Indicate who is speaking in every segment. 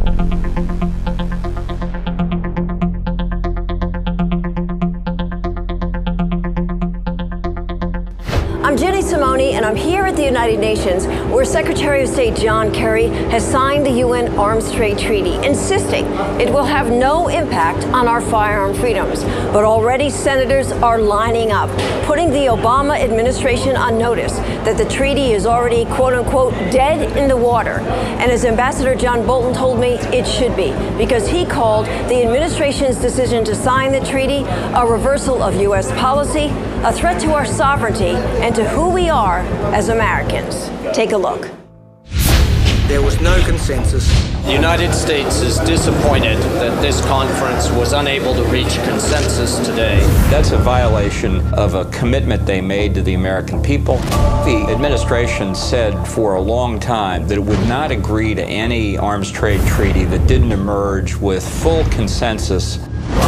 Speaker 1: I'm Jenny Simone, and I'm here at the United Nations, where Secretary of State John Kerry has signed the UN Arms Trade Treaty, insisting it will have no impact on our firearm freedoms. But already senators are lining up, putting the Obama administration on notice that the treaty is already, quote unquote, dead in the water. And as Ambassador John Bolton told me, it should be, because he called the administration's decision to sign the treaty a reversal of U.S. policy, a threat to our sovereignty, and to who we are as Americans. Take a look.
Speaker 2: There was no consensus.
Speaker 3: The United States is disappointed that this conference was unable to reach consensus today.
Speaker 4: That's a violation of a commitment they made to the American people. The administration said for a long time that it would not agree to any arms trade treaty that didn't emerge with full consensus.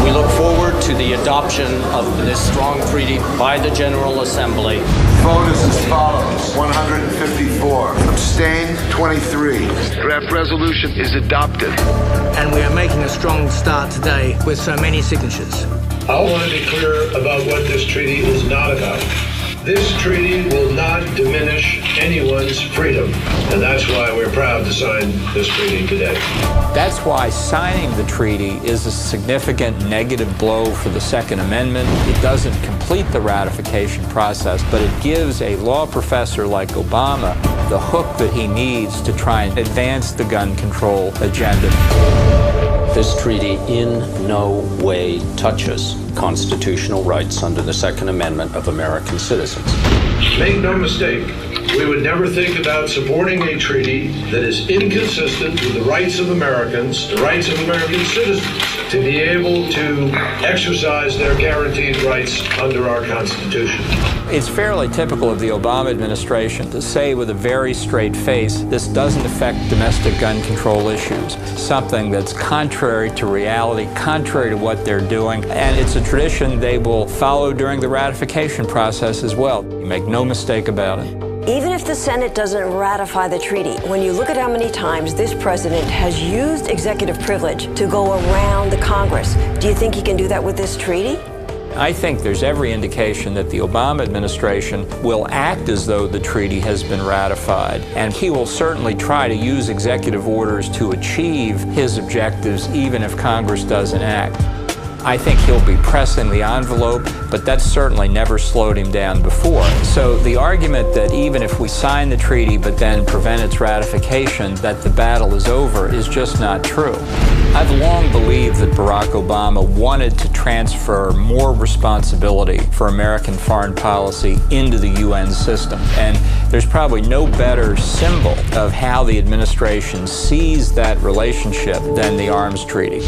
Speaker 3: We look forward to the adoption of this strong treaty by the General Assembly.
Speaker 5: Vote is as follows: 154, abstain 23.
Speaker 6: Draft resolution is adopted.
Speaker 2: And we are making a strong start today with so many signatures.
Speaker 7: I want to be clear about what this treaty is not about. This treaty will not diminish anyone's freedom, and that's why we're proud to sign this treaty today.
Speaker 4: That's why signing the treaty is a significant negative blow for the Second Amendment. It doesn't complete the ratification process, but it gives a law professor like Obama the hook that he needs to try and advance the gun control agenda.
Speaker 8: This treaty in no way touches constitutional rights under the Second Amendment of American citizens.
Speaker 7: Make no mistake, we would never think about supporting a treaty that is inconsistent with the rights of Americans, the rights of American citizens, to be able to exercise their guaranteed rights under our Constitution.
Speaker 4: It's fairly typical of the Obama administration to say with a very straight face, this doesn't affect domestic gun control issues, something that's contrary to reality, contrary to what they're doing, and it's a tradition they will follow during the ratification process as well. You make no mistake about it.
Speaker 1: Even if the Senate doesn't ratify the treaty, when you look at how many times this president has used executive privilege to go around the Congress, do you think he can do that with this treaty?
Speaker 4: I think there's every indication that the Obama administration will act as though the treaty has been ratified, and he will certainly try to use executive orders to achieve his objectives even if Congress doesn't act. I think he'll be pressing the envelope, but that's certainly never slowed him down before. So the argument that even if we sign the treaty but then prevent its ratification, that the battle is over is just not true. I've long believed that Barack Obama wanted to transfer more responsibility for American foreign policy into the UN system. And there's probably no better symbol of how the administration sees that relationship than the arms treaty.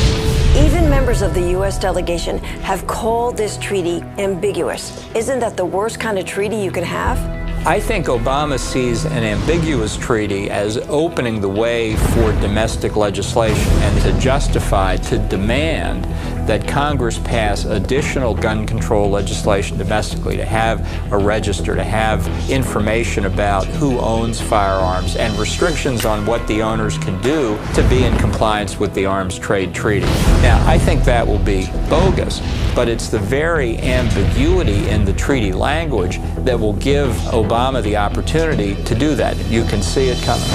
Speaker 1: Even members of the U.S. delegation have called this treaty ambiguous. Isn't that the worst kind of treaty you can have?
Speaker 4: I think Obama sees an ambiguous treaty as opening the way for domestic legislation and to justify, to demand that Congress pass additional gun control legislation domestically, to have a register, to have information about who owns firearms, and restrictions on what the owners can do to be in compliance with the Arms Trade Treaty. Now, I think that will be bogus, but it's the very ambiguity in the treaty language that will give Obama the opportunity to do that. You can see it coming.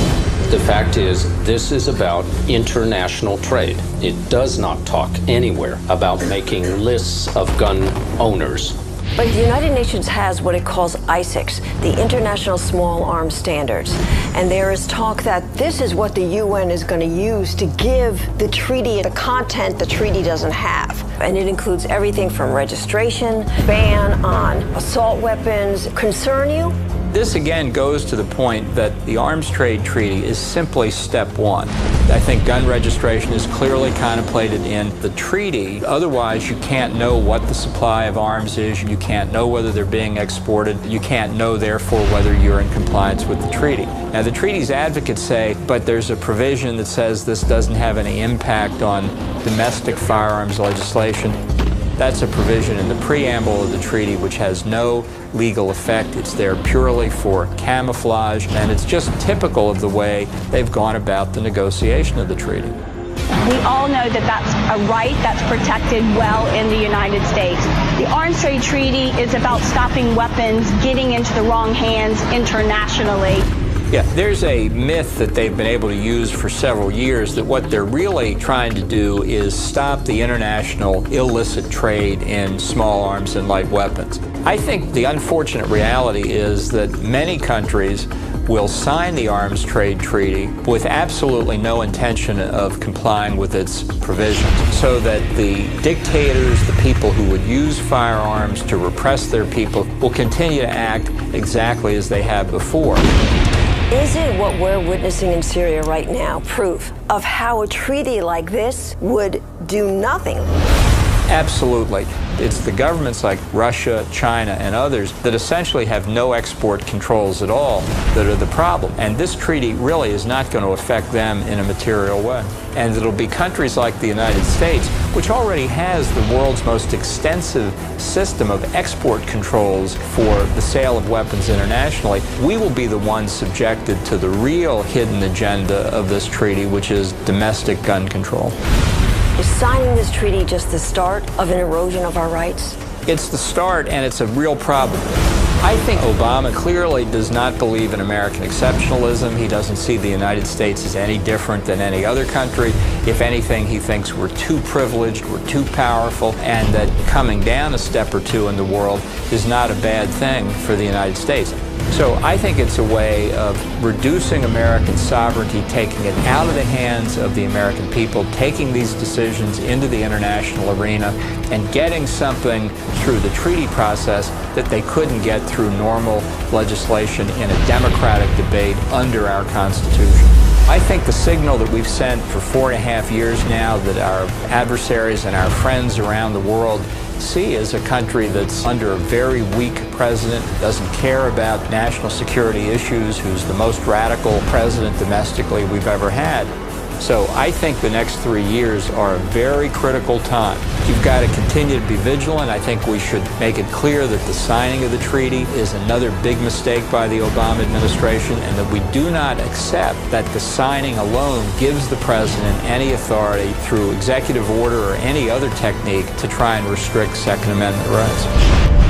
Speaker 8: The fact is, this is about international trade. It does not talk anywhere about making lists of gun owners.
Speaker 1: But the United Nations has what it calls ISICs, the International Small Arms Standards. And there is talk that this is what the UN is going to use to give the treaty the content the treaty doesn't have. And it includes everything from registration, ban on assault weapons. Concern you?
Speaker 4: This again goes to the point that the Arms Trade Treaty is simply step one. I think gun registration is clearly contemplated in the treaty. Otherwise, you can't know what the supply of arms is. You can't know whether they're being exported. You can't know, therefore, whether you're in compliance with the treaty. Now, the treaty's advocates say, but there's a provision that says this doesn't have any impact on domestic firearms legislation. That's a provision in the preamble of the treaty which has no legal effect. It's there purely for camouflage, and it's just typical of the way they've gone about the negotiation of the treaty.
Speaker 9: We all know that that's a right that's protected well in the United States. The Arms Trade Treaty is about stopping weapons getting into the wrong hands internationally.
Speaker 4: Yeah, there's a myth that they've been able to use for several years that what they're really trying to do is stop the international illicit trade in small arms and light weapons. I think the unfortunate reality is that many countries will sign the Arms Trade Treaty with absolutely no intention of complying with its provisions, so that the dictators, the people who would use firearms to repress their people, will continue to act exactly as they have before.
Speaker 1: Isn't what we're witnessing in Syria right now proof of how a treaty like this would do nothing?
Speaker 4: Absolutely. It's the governments like Russia, China, and others that essentially have no export controls at all that are the problem. And this treaty really is not going to affect them in a material way. And it'll be countries like the United States, which already has the world's most extensive system of export controls for the sale of weapons internationally. We will be the ones subjected to the real hidden agenda of this treaty, which is domestic gun control.
Speaker 1: Is signing this treaty just the start of an erosion of our rights?
Speaker 4: It's the start, and it's a real problem. I think Obama clearly does not believe in American exceptionalism. He doesn't see the United States as any different than any other country. If anything, he thinks we're too privileged, we're too powerful, and that coming down a step or two in the world is not a bad thing for the United States. So I think it's a way of reducing American sovereignty, taking it out of the hands of the American people, taking these decisions into the international arena, and getting something through the treaty process that they couldn't get through normal legislation in a democratic debate under our Constitution. I think the signal that we've sent for 4.5 years now, that our adversaries and our friends around the world see as a country that's under a very weak president, doesn't care about national security issues, who's the most radical president domestically we've ever had. So I think the next 3 years are a very critical time. You've got to continue to be vigilant. I think we should make it clear that the signing of the treaty is another big mistake by the Obama administration, and that we do not accept that the signing alone gives the president any authority through executive order or any other technique to try and restrict Second Amendment rights.